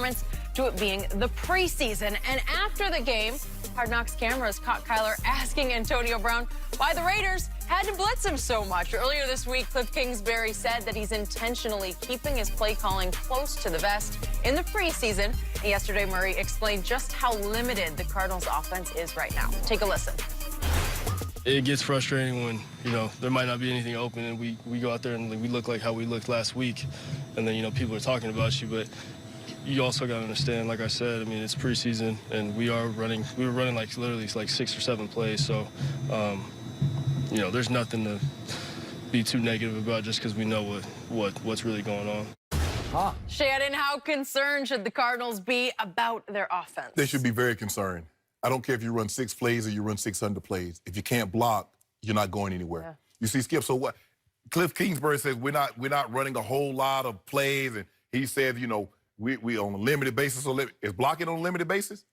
performance to it being the preseason. And after the game, Hard Knocks cameras caught Kyler asking Antonio Brown why the Raiders had to blitz him so much. Earlier this week, Cliff Kingsbury said that he's intentionally keeping his play calling close to the vest in the preseason. And yesterday, Murray explained just how limited the Cardinals offense is right now. Take a listen. It gets frustrating when, there might not be anything open and we go out there and we look like how we looked last week. And then, people are talking about you. But you also got to understand, like I said, it's preseason and we were running like literally like 6 or 7 plays. So, there's nothing to be too negative about just because we know what's really going on. Shannon, how concerned should the Cardinals be about their offense? They should be very concerned. I don't care if you run 6 plays or you run 600 plays. If you can't block, you're not going anywhere. Yeah. You see, Skip, so what? Cliff Kingsbury says we're not running a whole lot of plays, and he said, we on a limited basis. So is blocking on a limited basis?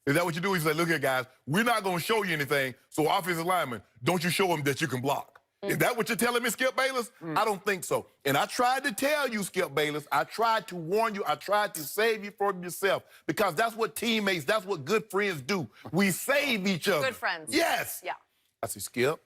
Is that what you do? He said, look here, guys, we're not going to show you anything, so offensive lineman, don't you show them that you can block. Is that what you're telling me, Skip Bayless? I don't think so. And I tried to tell you, Skip Bayless, I tried to warn you, I tried to save you from yourself, because that's what teammates, that's what good friends do. We save each other. Good friends. Yes. Yeah. I said, Skip,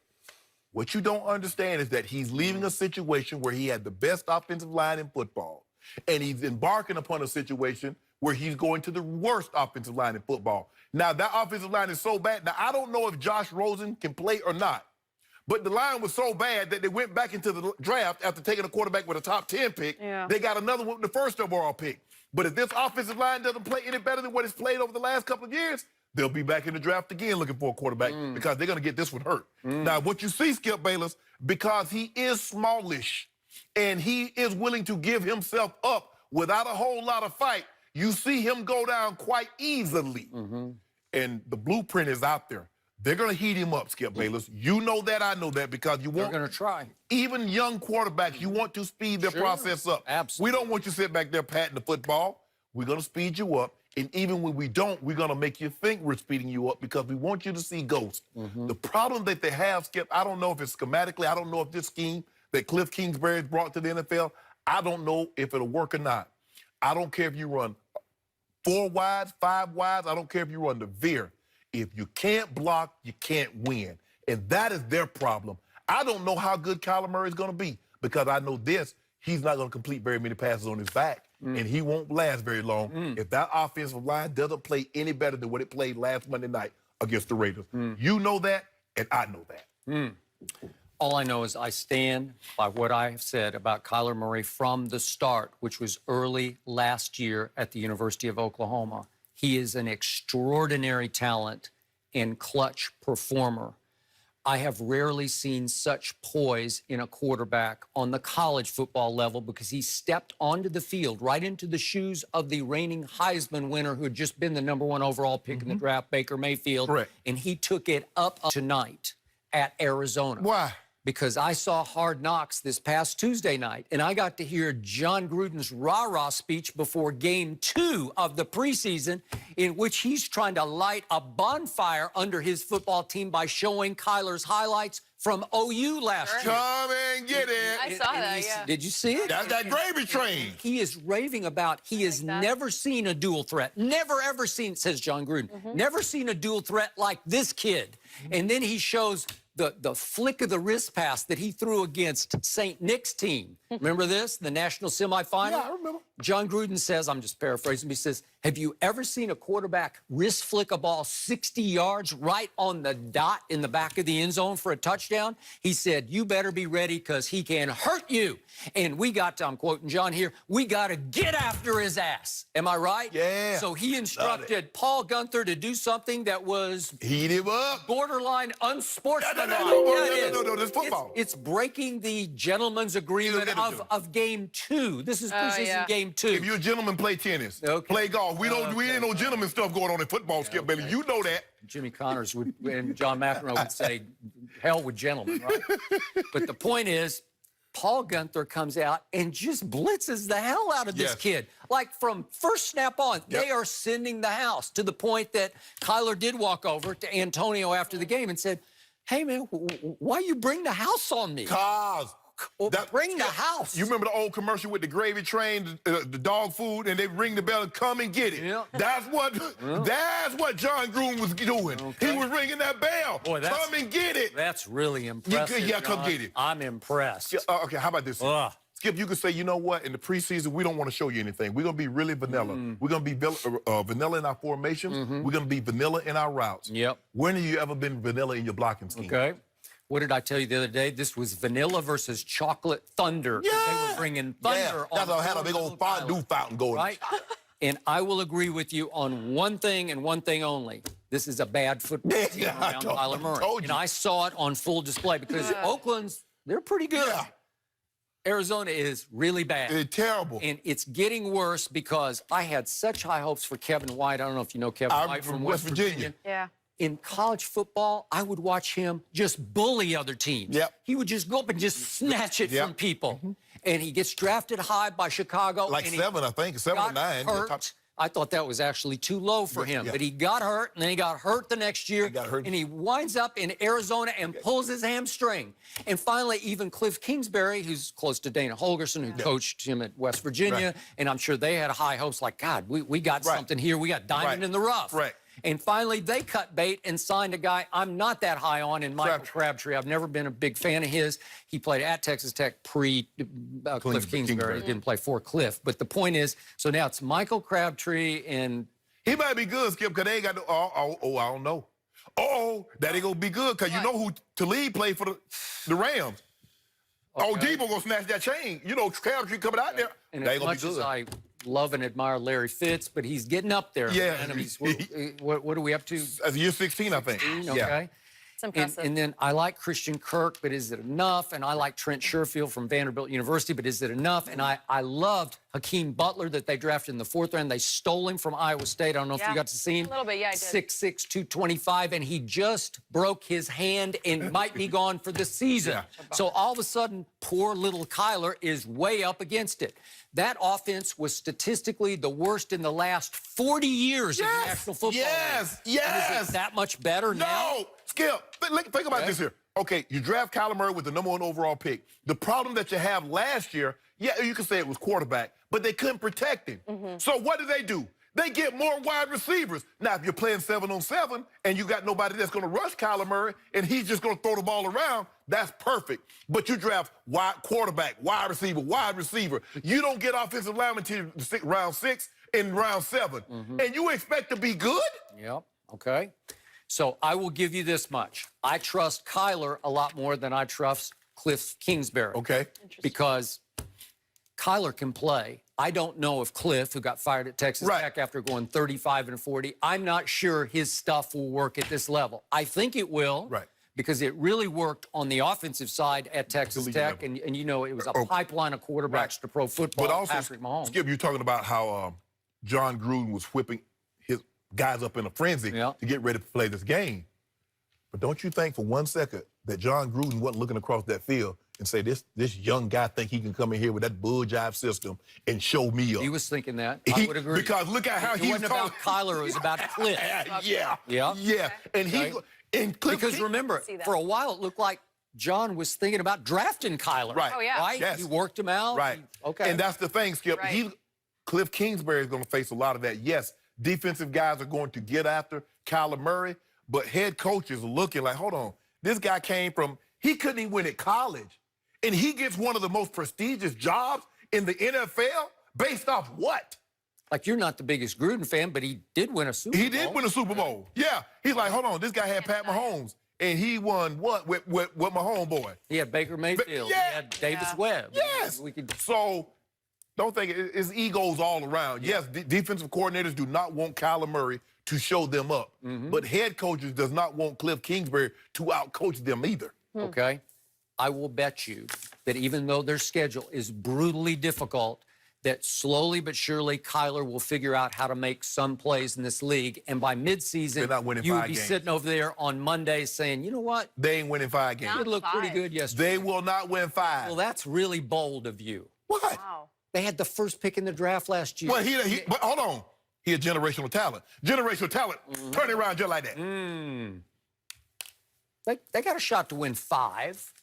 what you don't understand is that he's leaving a situation where he had the best offensive line in football, and he's embarking upon a situation where he's going to the worst offensive line in football. Now, that offensive line is so bad. Now, I don't know if Josh Rosen can play or not. But the line was so bad that they went back into the draft after taking a quarterback with a top 10 pick. Yeah. They got another one with the first overall pick. But if this offensive line doesn't play any better than what it's played over the last couple of years, they'll be back in the draft again looking for a quarterback because they're going to get this one hurt. Now, what you see, Skip Bayless, because he is smallish and he is willing to give himself up without a whole lot of fight, you see him go down quite easily. And the blueprint is out there. They're going to heat him up, Skip Bayless. You know that, I know that, because you want... They're going to try. Even young quarterbacks, you want to speed their process up. Absolutely. We don't want you to sit back there patting the football. We're going to speed you up. And even when we don't, we're going to make you think we're speeding you up because we want you to see ghosts. The problem that they have, Skip, I don't know if it's schematically, I don't know if this scheme that Cliff Kingsbury has brought to the NFL, I don't know if it'll work or not. I don't care if you run 4 wides, 5 wides. I don't care if you run the veer. If you can't block, you can't win. And that is their problem. I don't know how good Kyler Murray is going to be because I know this, he's not going to complete very many passes on his back, and he won't last very long if that offensive line doesn't play any better than what it played last Monday night against the Raiders. You know that, and I know that. All I know is I stand by what I have said about Kyler Murray from the start, which was early last year at the University of Oklahoma. He is an extraordinary talent and clutch performer. I have rarely seen such poise in a quarterback on the college football level because he stepped onto the field, right into the shoes of the reigning Heisman winner who had just been the #1 overall pick in the draft, Baker Mayfield. Correct. And he took it up tonight at Arizona. Why? Because I saw Hard Knocks this past Tuesday night, and I got to hear John Gruden's rah-rah speech before Game 2 of the preseason, in which he's trying to light a bonfire under his football team by showing Kyler's highlights from OU last year. Come and get it. I saw that, yeah. Did you see it? That's that gravy train. He is raving about he has never seen a dual threat. Never, ever seen, says John Gruden, never seen a dual threat like this kid. And then he shows the flick of the wrist pass that he threw against St. Nick's team. Remember this? The national semifinal? Yeah, I remember. John Gruden says, I'm just paraphrasing, he says, have you ever seen a quarterback wrist flick a ball 60 yards right on the dot in the back of the end zone for a touchdown? He said, you better be ready because he can hurt you. And we got to, I'm quoting John here, we got to get after his ass. Am I right? Yeah. So he instructed Paul Gunther to do something that was Heat him up. borderline unsportsmanlike. No, this football. It's breaking the gentleman's agreement of Game 2. This is preseason Game 2. If you're a gentleman, play tennis. Play golf. We ain't no gentleman stuff going on in football, Skip Bailey. You know that. Jimmy Connors would, and John McEnroe would say, hell with gentlemen, right? But the point is, Paul Gunther comes out and just blitzes the hell out of this kid. Like from first snap on, they are sending the house to the point that Kyler did walk over to Antonio after the game and said, hey, man, why you bring the house on me? cook or bring the house. You remember the old commercial with the gravy train, the dog food, and they ring the bell and come and get it. Yeah. That's what John Gruden was doing. Okay. He was ringing that bell. Boy, come and get it. That's really impressive. Yeah, come John. get it. I'm impressed. Okay, how about this? Skip, you could say, you know what? In the preseason, we don't want to show you anything. We're going to be really vanilla. We're going to be vanilla in our formations. We're going to be vanilla in our routes. Yep. When have you ever been vanilla in your blocking scheme? Okay. What did I tell you the other day? This was vanilla versus chocolate thunder. Yeah. They were bringing thunder on. That's how I had a big old fondue fountain going. Right? And I will agree with you on one thing and one thing only. This is a bad football team around Kyler Murray. And I saw it on full display because Oakland's, they're pretty good. Yeah. Arizona is really bad. It's terrible. And it's getting worse because I had such high hopes for Kevin White. I don't know if you know Kevin White from West Virginia. Yeah. In college football, I would watch him just bully other teams. Yep. He would just go up and just snatch it from people. And he gets drafted high by Chicago. Like and 7, I think, 7 or 9. Hurt. I thought that was actually too low for him. But he got hurt, and then he got hurt the next year. And he winds up in Arizona and pulls his hamstring. And finally, even Cliff Kingsbury, who's close to Dana Holgerson, who coached him at West Virginia, and I'm sure they had high hopes like, God, we got something here. We got diamond in the rough. Right. And finally, they cut bait and signed a guy I'm not that high on in Michael Crabtree. I've never been a big fan of his. He played at Texas Tech pre-Cliff Kingsbury. He didn't play for Cliff. But the point is, so now it's Michael Crabtree and... He might be good, Skip, because they ain't got no... I don't know. That ain't going to be good, because you know who Talib played for the Rams. Debo going to snatch that chain. You know, Crabtree coming out there. And they as ain't going much to be good. as I love and admire Larry Fitz, but he's getting up there. Yeah. Man. I mean, what are we up to? That's year 16, I think. 16, okay. Yeah. It's impressive. And then I like Christian Kirk, but is it enough? And I like Trent Sherfield from Vanderbilt University, but is it enough? And I loved Hakeem Butler that they drafted in the 4th round. They stole him from Iowa State. I don't know if you got to see him. A little bit, yeah, I did. 6'6", 225, and he just broke his hand and might be gone for the season. So all of a sudden, poor little Kyler is way up against it. That offense was statistically the worst in the last 40 years in the National Football League. Yes. And is it that much better now? No, Skip, think about this here. Okay, you draft Kyler Murray with the #1 overall pick. The problem that you have last year, you could say it was quarterback, but they couldn't protect him. So what do? They get more wide receivers. Now, if you're playing 7-on-7 and you got nobody that's going to rush Kyler Murray and he's just going to throw the ball around, that's perfect. But you draft quarterback, wide receiver. You don't get offensive lineman until round 6 and round 7. And you expect to be good? Yep, okay. So I will give you this much. I trust Kyler a lot more than I trust Cliff Kingsbury. Okay. Because Kyler can play. I don't know if Cliff, who got fired at Texas Tech after going 35-40, I'm not sure his stuff will work at this level. I think it will. Right. Because it really worked on the offensive side at Texas Tech, and you know, it was a pipeline of quarterbacks to pro football. But also, Patrick Mahomes. Skip, you're talking about how John Gruden was whipping his guys up in a frenzy to get ready to play this game. But don't you think for 1 second that John Gruden wasn't looking across that field and say, this young guy think he can come in here with that bull jive system and show me up? He was thinking that. I would agree. Because look at how it wasn't about Kyler, it was about Cliff. And Cliff, because remember, for a while it looked like John was thinking about drafting Kyler. Right. Oh, yeah. Right? Yes. He worked him out. Right. And that's the thing, Skip. Cliff Kingsbury is going to face a lot of that. Yes, defensive guys are going to get after Kyler Murray, but head coaches are looking like, hold on, this guy came from, he couldn't even win at college, and he gets one of the most prestigious jobs in the NFL based off what? Like, you're not the biggest Gruden fan, but he did win a Super Bowl. He did win a Super Bowl. Yeah. He's like, hold on, this guy had Pat Mahomes, and he won what with my homeboy? He had Baker Mayfield. He had Davis Webb. Yes. So don't think it's egos all around. Yes, defensive coordinators do not want Kyler Murray to show them up, but head coaches does not want Cliff Kingsbury to outcoach them either. Okay. I will bet you that even though their schedule is brutally difficult, that slowly but surely Kyler will figure out how to make some plays in this league. And by midseason, you will be sitting over there on Monday saying, you know what? They ain't winning 5 games. It looked pretty good yesterday. They will not win 5. Well, that's really bold of you. What? Wow. They had the first pick in the draft last year. Well, but hold on. He had generational talent. Generational talent, turn it around just like that. They got a shot to win 5.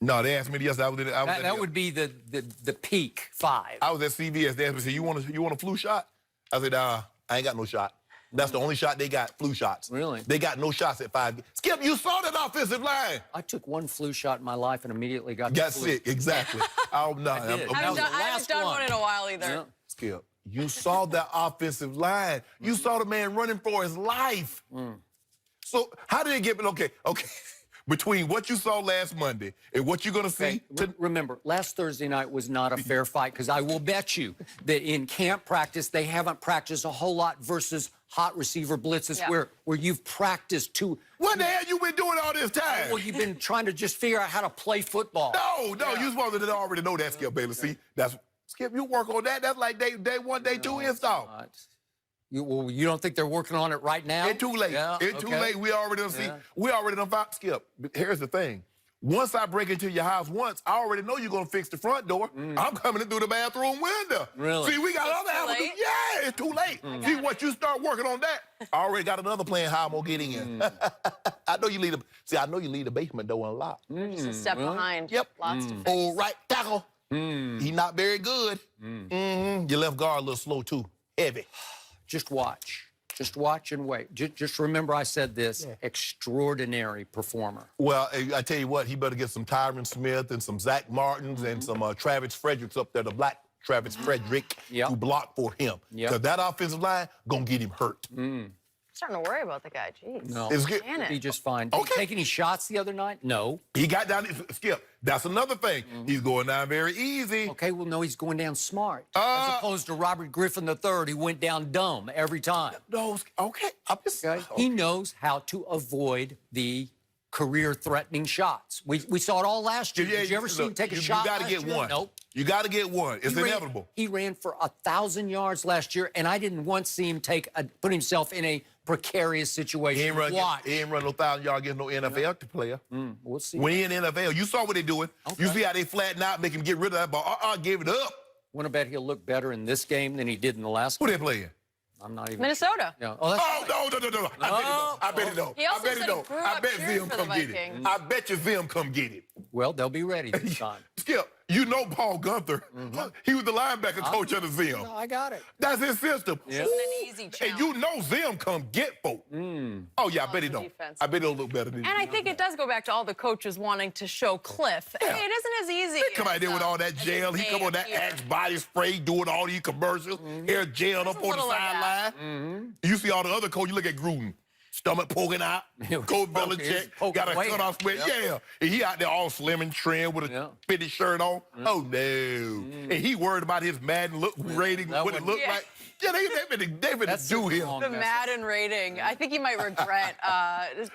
No, they asked me yesterday. That would be the peak 5. I was at CVS. They asked me, you want a flu shot? I said, I ain't got no shot. That's the only shot they got, flu shots. Really? They got no shots at 5. Skip, you saw that offensive line. I took 1 flu shot in my life and immediately got sick, exactly. Oh, no. I did. I haven't done one in a while either. Yeah. Skip, you saw that offensive line. You saw the man running for his life. So how did it get, okay. Between what you saw last Monday and what you're going to see... Remember, last Thursday night was not a fair fight because I will bet you that in camp practice, they haven't practiced a whole lot versus hot receiver blitzes where you've practiced too. What the hell you been doing all this time? Well, you've been trying to just figure out how to play football. No, you're supposed to already know that, Skip Bayless. See, that's... Skip, you work on that. That's like day 1, day 2 install. You don't think they're working on it right now? It's too late. Yeah, It's too late. We already done see. We already done found Skip. But here's the thing. Once I break into your house once, I already know you're going to fix the front door. I'm coming in through the bathroom window. Really? See, we got other avenues. Yeah, it's too late. See, once you start working on that, I already got another plan how I'm going to get in. I know you leave the basement door unlocked. Just a step behind. Yep. Lots to fix. All right, tackle. He not very good. Your left guard a little slow, too. Heavy. Just watch. Just watch and wait. Just remember I said this. Extraordinary performer. Well, I tell you what, he better get some Tyron Smith and some Zach Martins and some Travis Fredericks up there, the black Travis Frederick, to block for him. Because that offensive line going to get him hurt. Starting to worry about the guy. Jeez. No, It's good. he just fine. Did he take any shots the other night? No. He got down, Skip, that's another thing. He's going down very easy. Okay, well, no, he's going down smart. As opposed to Robert Griffin III, who went down dumb every time. No, okay. He knows how to avoid the career-threatening shots. We saw it all last year. Did you ever see him take a shot? You got to get one. Nope. You got to get one. It's inevitable. He ran for 1,000 yards last year, and I didn't once see him put himself in a precarious situation. He ain't run no 1,000 yards against no NFL player. We'll see. When he in the NFL, you saw what they doing. You see how they flatten out, make him get rid of that ball. Give it up. Want to bet he'll look better in this game than he did in the last Who one? they playing? I'm not even Minnesota. Yeah. Oh, no. I bet it don't. He also I bet said it he don't. grew I up bet cheering Zim for come the get it. Vikings. I bet you Zim come get it. Well, they'll be ready this time. Skip, you know Paul Gunther. He was the linebacker coach of the Zim. No, I got it. That's his system. Yeah. An easy And challenge. you know Zim come get folk. Oh, yeah, I bet he don't. defense. I bet he'll look better than And I think it does go back to all the coaches wanting to show Kliff. Yeah. Hey, it isn't as easy. He come out there with all that as gel. it He may come on that appear. Axe body spray, doing all these commercials. Hair gelled up a on the little like that. sideline. You see all the other coaches. You look at Gruden. Stomach poking out. Coach Belichick got a cutoff sweat. Yeah. And he out there all slim and trim with a fitted shirt on. Oh, no. And he worried about his Madden rating, what it looked like. Yeah, they finna do him. The Madden rating. I think he might regret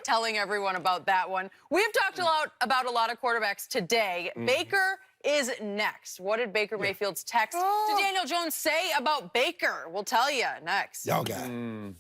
telling everyone about that one. We've talked about a lot of quarterbacks today. Baker is next. What did Baker Mayfield's text to Daniel Jones say about Baker? We'll tell you next. Y'all got it.